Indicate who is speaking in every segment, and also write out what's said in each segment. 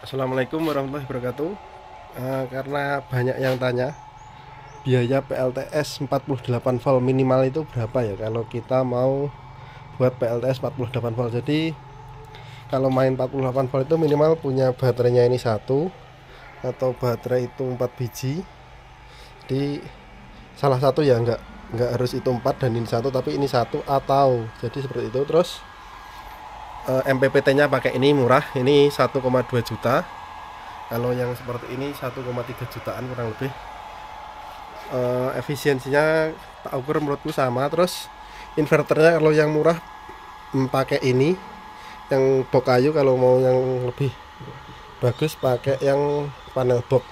Speaker 1: Assalamualaikum warahmatullahi wabarakatuh. Karena banyak yang tanya biaya PLTS 48 volt minimal itu berapa ya kalau kita mau buat PLTS 48 volt. Jadi kalau main 48 volt itu minimal punya baterainya ini satu atau baterai itu 4 biji. Jadi salah satu ya nggak harus itu 4 dan ini satu, tapi ini satu atau jadi seperti itu. Terus MPPT-nya pakai ini murah, ini 1,2 juta. Kalau yang seperti ini 1,3 jutaan kurang lebih. Efisiensinya tak ukur menurutku sama. Terus inverternya kalau yang murah pakai ini yang box kayu, kalau mau yang lebih bagus pakai yang panel box.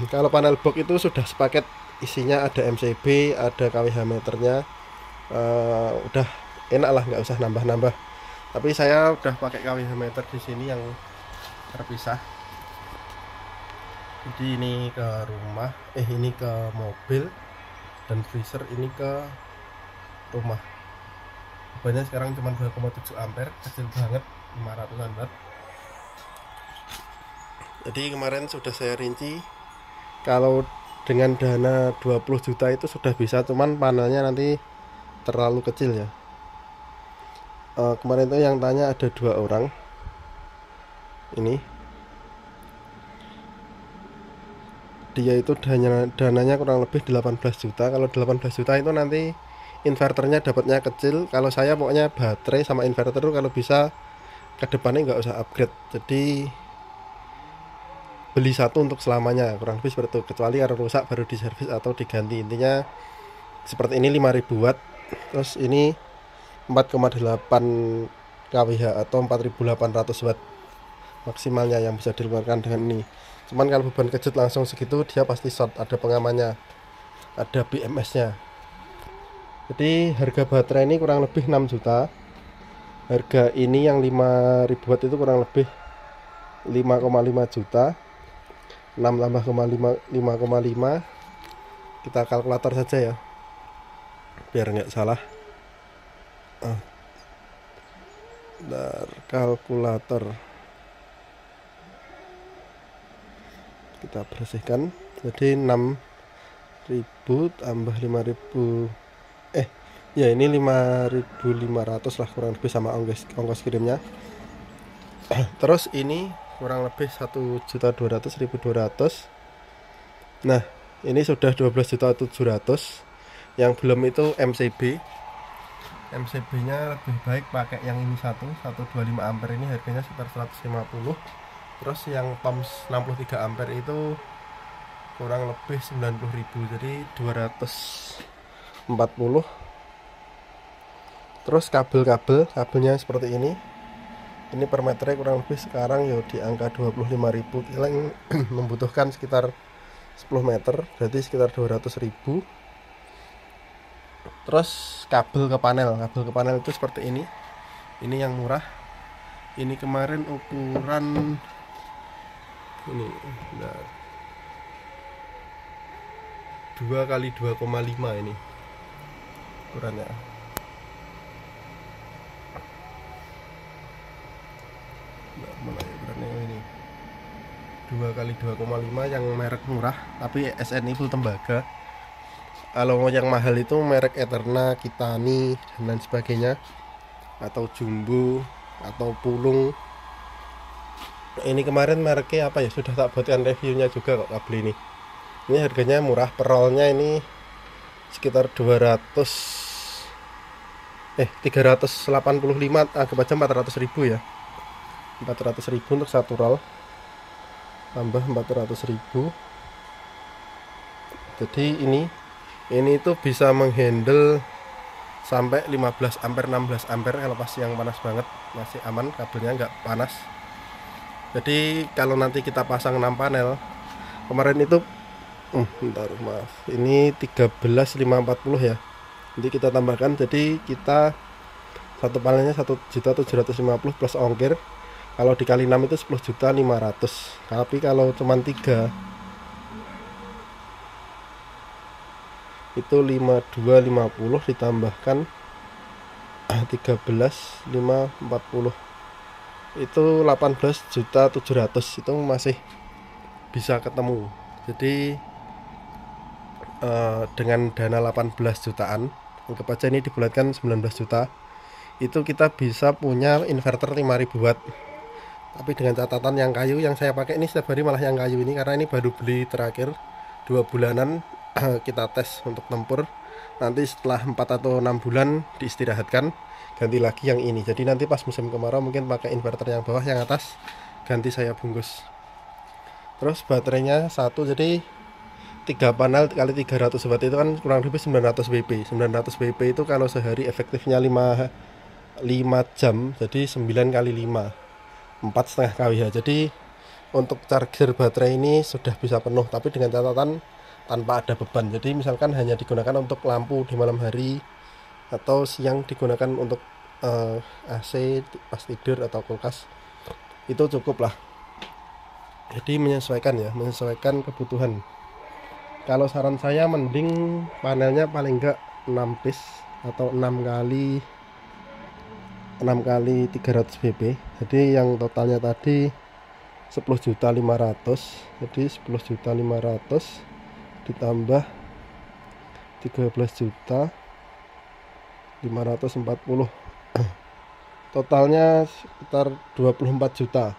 Speaker 1: Kalau panel box itu sudah sepaket, isinya ada MCB, ada KWH meternya, udah enak lah, nggak usah nambah-nambah. Tapi saya udah pakai KWH meter di sini yang terpisah. Jadi ini ke rumah, ini ke mobil, dan freezer ini ke rumah. Bebannya sekarang cuma 2,7 ampere, kecil banget, 500-an watt. Jadi kemarin sudah saya rinci, kalau dengan dana 20 juta itu sudah bisa, cuman panelnya nanti terlalu kecil ya. Kemarin itu yang tanya ada 2 orang. Ini dia itu dananya kurang lebih 18 juta. Kalau 18 juta itu nanti inverternya dapatnya kecil. Kalau saya pokoknya baterai sama inverter kalau bisa ke depannya nggak usah upgrade, jadi beli satu untuk selamanya, kurang lebih seperti itu. Kecuali kalau rusak baru diservis atau diganti. Intinya seperti ini 5000 watt. Terus ini 4,8 kWh atau 4800 watt maksimalnya yang bisa dikeluarkan dengan ini. Cuman kalau beban kejut langsung segitu dia pasti short, ada pengamannya, ada BMS nya. Jadi harga baterai ini kurang lebih 6 juta. Harga ini yang 5000 watt itu kurang lebih 5,5 juta. 6 tambah 5,5, kita kalkulator saja ya biar nggak salah. Kalkulator kita bersihkan. Jadi 6000 tambah 5000, ya ini 5500 lah kurang lebih sama ongkos kirimnya. Terus ini kurang lebih 1.200.200. Nah ini sudah 12.700.000. Yang belum itu MCB nya lebih baik pakai yang ini 125 ampere, ini harganya sekitar 150. Terus yang toms 63 ampere itu kurang lebih 90.000, jadi 240. Terus kabelnya seperti ini per meternya kurang lebih sekarang ya di angka 25.000. Yang membutuhkan sekitar 10 meter, berarti sekitar 200.000. Terus kabel ke panel itu seperti ini yang murah. Ini kemarin ukuran ini 2 kali 2,5 ini ukurannya. Mana ya ukurannya ini? 2 kali 2,5 yang merek murah, tapi SNI full tembaga. Kalau mau yang mahal itu merek Eterna, Kitani dan lain sebagainya, atau Jumbo atau Pulung. Ini kemarin mereknya apa ya, sudah tak buatkan reviewnya juga kok kabel ini. Ini harganya murah, per rollnya ini sekitar 385, anggap aja 400.000 ya. 400.000 untuk satu roll, tambah 400.000. Jadi ini itu bisa menghandle sampai 15 ampere 16 ampere. Kalau pas yang panas banget masih aman, kabelnya nggak panas. Jadi kalau nanti kita pasang 6 panel, kemarin itu bentar, maaf, ini 13.540 ya, nanti kita tambahkan, jadi kita satu panelnya 1.750 plus ongkir. Kalau dikali 6 itu 10.500.000. Tapi kalau cuma 3 itu 5250 ditambahkan 13.540, itu 18.700.000 itu masih bisa ketemu. Jadi dengan dana 18 jutaan, anggap aja ini dibulatkan 19 juta, itu kita bisa punya inverter 5000 watt. Tapi dengan catatan yang kayu yang saya pakai ini setiap hari malah yang kayu ini, karena ini baru beli terakhir 2 bulanan. Kita tes untuk tempur, nanti setelah 4 atau 6 bulan diistirahatkan, ganti lagi yang ini. Jadi nanti pas musim kemarau mungkin pakai inverter yang bawah, yang atas ganti saya bungkus. Terus baterainya satu, jadi 3 panel kali 300 watt itu kan kurang lebih 900 WP. 900 WP itu kalau sehari efektifnya 5 jam, jadi 9 kali 5 4,5 kWh. Jadi untuk charger baterai ini sudah bisa penuh, tapi dengan catatan tanpa ada beban. Jadi misalkan hanya digunakan untuk lampu di malam hari, atau siang digunakan untuk AC pas tidur atau kulkas, itu cukup lah. Jadi menyesuaikan ya, menyesuaikan kebutuhan. Kalau saran saya mending panelnya paling enggak 6 piece atau 6 kali 300 BP. Jadi yang totalnya tadi 10.500.000. Jadi 10.500.000 ditambah 13.540.000, totalnya sekitar 24 juta.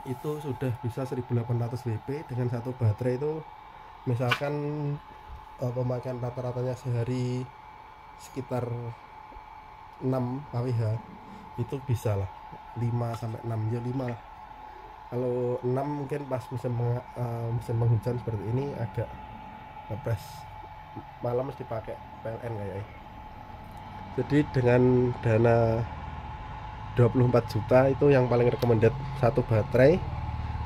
Speaker 1: Itu sudah bisa 1800 WP dengan satu baterai. Itu misalkan pemakaian rata-ratanya sehari sekitar 6 kWh, itu bisa lah 5 sampai 6 ya 5 lah. Kalau 6 mungkin pas musim penghujan seperti ini agak ngepres, malam mesti pakai PLN kayaknya. Jadi dengan dana 24 juta itu yang paling recommended satu baterai,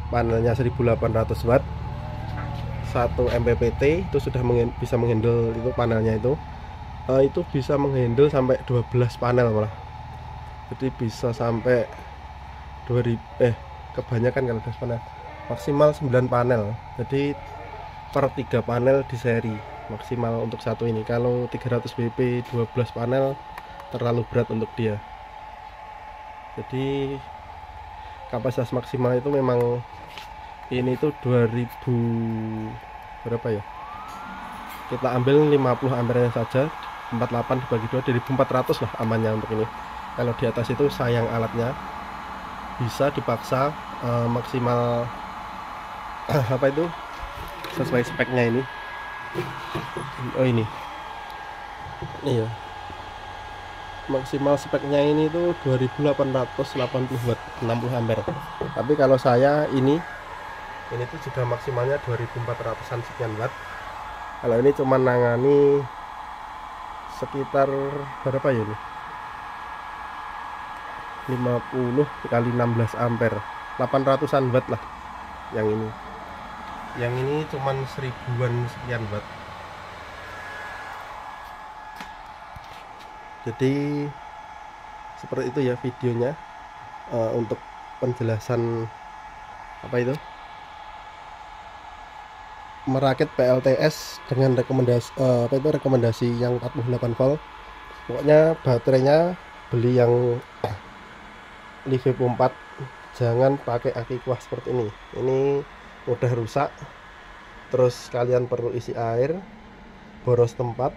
Speaker 1: panelnya 1800 watt, 1 MPPT itu sudah bisa menghandle itu panelnya itu bisa menghandle sampai 12 panel malah. Jadi bisa sampai 2000 kebanyakan kalau 12 panel, maksimal 9 panel. Jadi per 3 panel di seri maksimal untuk satu ini. Kalau 300 BP 12 panel terlalu berat untuk dia. Jadi kapasitas maksimal itu memang ini tuh 2000 berapa ya, kita ambil 50 ampere saja, 48 dibagi 2 dari 1400 lah amannya untuk ini. Kalau di atas itu sayang alatnya, bisa dipaksa maksimal apa itu sesuai speknya ini. Oh ini iya, maksimal speknya ini tuh 2880 watt 60 ampere. Tapi kalau saya ini tuh sudah maksimalnya 2400-an sekian watt. Kalau ini cuma nangani sekitar berapa ya ini, 50 kali 16 ampere, 800-an watt lah. Yang ini cuman 1000-an sekian watt. Jadi seperti itu ya videonya, untuk penjelasan apa itu merakit PLTS dengan rekomendasi yang 48 volt. Pokoknya baterainya beli yang Liveo 4, jangan pakai aki kuah seperti ini. Ini mudah rusak, terus kalian perlu isi air, boros tempat.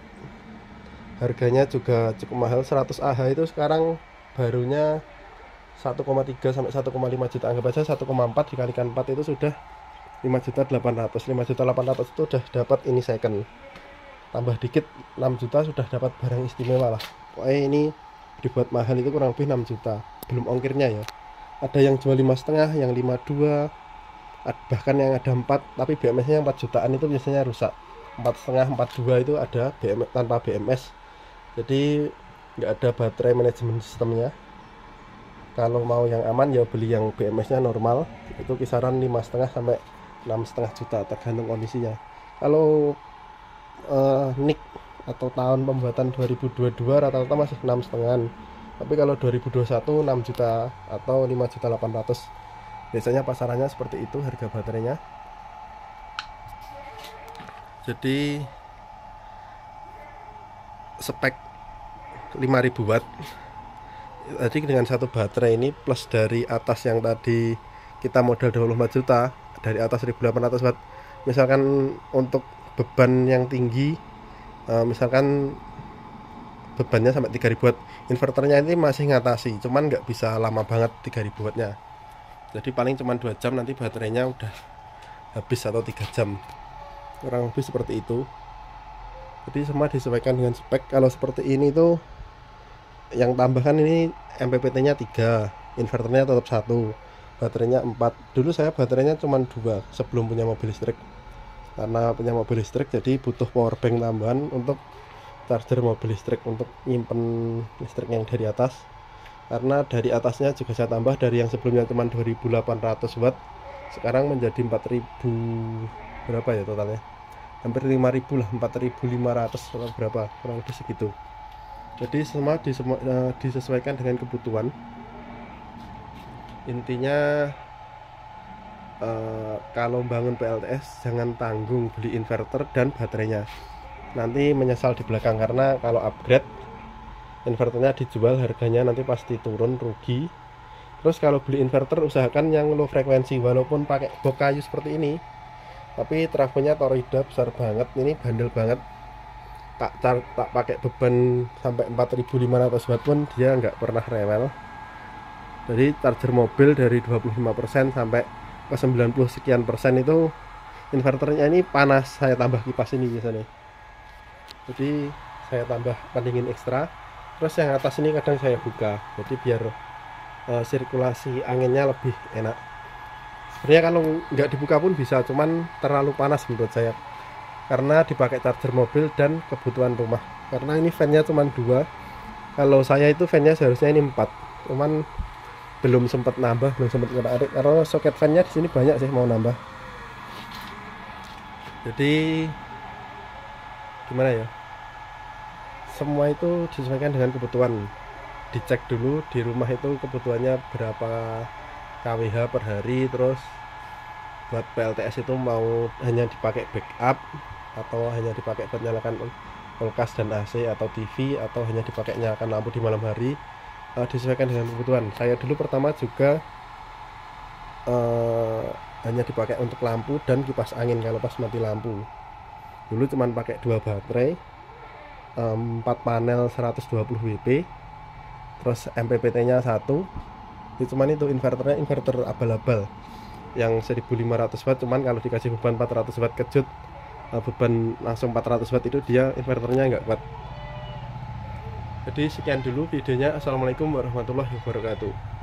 Speaker 1: Harganya juga cukup mahal. 100 Ah itu sekarang barunya 1,3 sampai 1,5 juta. Anggap aja 1,4 dikalikan 4 itu sudah 5.800.000. 5.800.000 itu udah dapat ini second. Tambah dikit 6 juta sudah dapat barang istimewa lah. Pokoknya ini dibuat mahal itu kurang lebih 6 juta. Belum ongkirnya ya. Ada yang jual 5,5, yang 52, bahkan yang ada 4, tapi BMS-nya 4 jutaan itu biasanya rusak. 4,5, 42 itu ada BMS, tanpa BMS. Jadi nggak ada baterai manajemen sistemnya. Kalau mau yang aman ya beli yang BMS nya normal, itu kisaran 5,5 sampai 6,5 juta tergantung kondisinya. Kalau NIK atau tahun pembuatan 2022 rata-rata masih 6,5, tapi kalau 2021 6 juta atau 5.800.000. Biasanya pasarannya seperti itu harga baterainya. Jadi spek 5000 watt Jadi dengan satu baterai ini plus dari atas yang tadi kita modal 24 juta, dari atas 1800 watt, misalkan untuk beban yang tinggi, misalkan bebannya sampai 3000 watt, inverternya ini masih ngatasi, cuman nggak bisa lama banget 3000 wattnya. Jadi paling cuma 2 jam nanti baterainya udah habis, atau 3 jam, kurang lebih seperti itu. Jadi semua disesuaikan dengan spek. Kalau seperti ini tuh yang tambahkan ini MPPT nya 3, inverternya tetap 1, baterainya 4. Dulu saya baterainya cuma 2 sebelum punya mobil listrik. Karena punya mobil listrik jadi butuh power bank tambahan untuk charger mobil listrik, untuk nyimpen listrik yang dari atas. Karena dari atasnya juga saya tambah, dari yang sebelumnya cuma 2800 watt sekarang menjadi 4000, berapa ya totalnya, hampir 5000 lah, 4500 atau berapa, kurang lebih segitu. Jadi semua disesuaikan dengan kebutuhan. Intinya kalau bangun PLTS jangan tanggung beli inverter dan baterainya, nanti menyesal di belakang. Karena kalau upgrade inverternya dijual, harganya nanti pasti turun, rugi. Terus kalau beli inverter usahakan yang low frekuensi, walaupun pakai box kayu seperti ini, tapi trafonya Torida besar banget, ini bandel banget. Tak pakai beban sampai 4500 watt pun dia nggak pernah rewel. Jadi charger mobil dari 25% sampai ke 90 sekian persen itu inverternya ini panas, saya tambah kipas ini biasanya. Jadi saya tambah pendingin ekstra, terus yang atas ini kadang saya buka, jadi biar sirkulasi anginnya lebih enak. Sebenarnya kalau nggak dibuka pun bisa, cuman terlalu panas menurut saya, karena dipakai charger mobil dan kebutuhan rumah. Karena ini fan-nya cuma 2, kalau saya itu fan-nya seharusnya ini 4, cuman belum sempat nambah, belum sempat ngerik, karena soket fan-nya di sini banyak sih, mau nambah. Jadi gimana ya, semua itu disesuaikan dengan kebutuhan. Dicek dulu di rumah itu kebutuhannya berapa kWh per hari, terus buat PLTS itu mau hanya dipakai backup atau hanya dipakai buat nyalakan kulkas dan AC atau TV, atau hanya dipakai nyalakan lampu di malam hari. Disesuaikan dengan kebutuhan. Saya dulu pertama juga hanya dipakai untuk lampu dan kipas angin kalau pas mati lampu. Dulu cuman pakai 2 baterai, 4 panel 120 WP, terus MPPT nya 1. Cuman itu inverternya inverter abal-abal yang 1500 watt, cuman kalau dikasih beban 400 watt kejut, beban langsung 400 watt itu dia inverternya nggak kuat. Jadi sekian dulu videonya. Assalamualaikum warahmatullahi wabarakatuh.